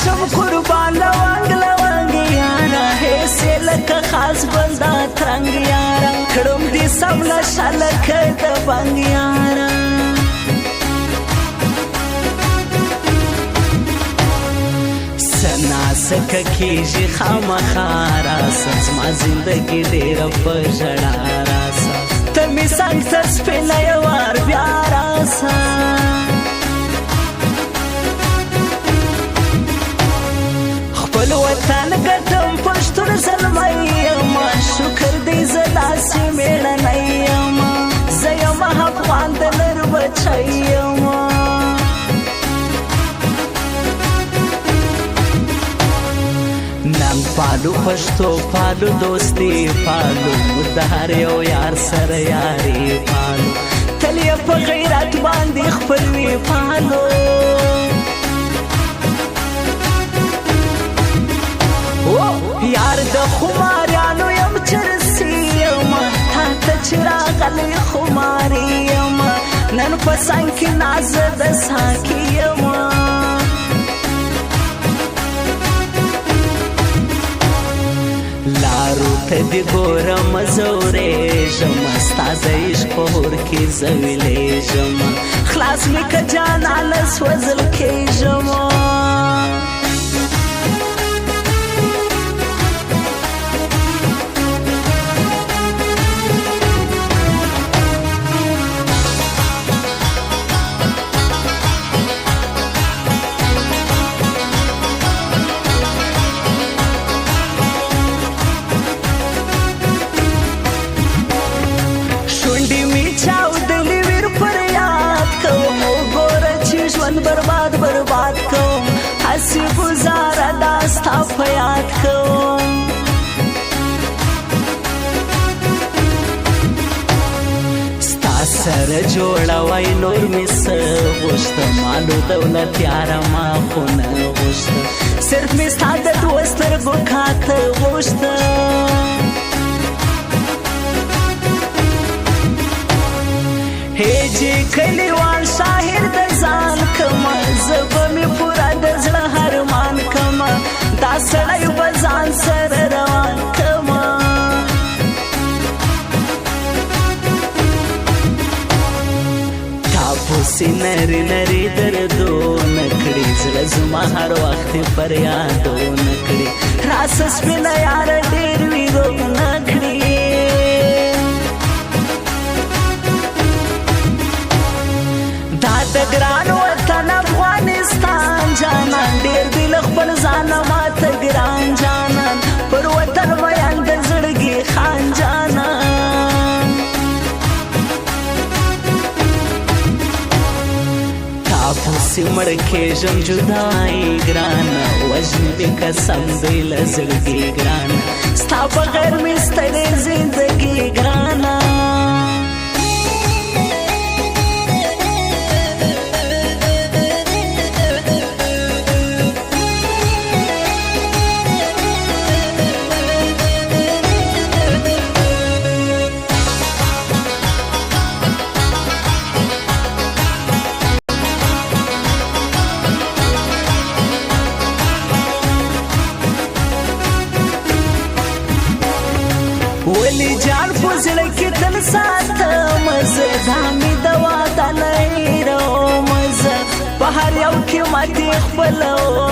شم قربان لونگ یارا هیسې لکه خاص بنده ترنګ یارا کړم دې سم نشه لکه د بنګ یارا سکه کېږي خامخا راسه زما زندګي ډېره په ژړا راسه ته مې څنګ ته سپینه یو وار بیا راسه خپل وطن ګټم پښتون زلمی یمه شکر دی زه داسې مېړنی یمه زه یمه افغان د لر بچی یمه ننګ پالو پښتو پالو دوستي پالو د هر یو یار سره یاري پالو تل یې په غیرت باندې خپل وي پالو یار د خماریانو یم چرسي یم تا ته چې راغلی خماري یم نن په څنګ کې نازه د ساکي یم لارو ته دې ګورم زه ورېږم ستا د عشق په اور کې زه ویلېږم خلاص مې که جانانه سوځل کېږم برباد برباد کوم هسې گزاره دا ستا په یاد کوم ستا سره جوړوی نور مې څه غوښته مالو دولت یاره ما خو نه غوښته صرف مې ستا د دوه سترګو کاته غوښته هجې کلیوال شاهر د ځان کما زه به مې پوره د زړه هرمان کما دا سړی به ځان سره روان کما تاپوسې نري نري دردونه کړي زړه زما هر وخت فریادونه کړي راسه سپینه یاره ډېر ویرونه کړي د ګران وطن افغانستان جانان ډېر دې له خپل ځانه ماته ګران جانان پر وطن مین د زړګي خان جانان تا پسې مړ کېږم جدایي ګرانه وژنې دې قسم دی له زړګي ګرانه ستا بغیر مې ستړې زندګي ګرانه ولی جان پوزړه کې تل ساتم زه دا مې دوا د لیرو مزه په هر یو کې ماتې خپلوم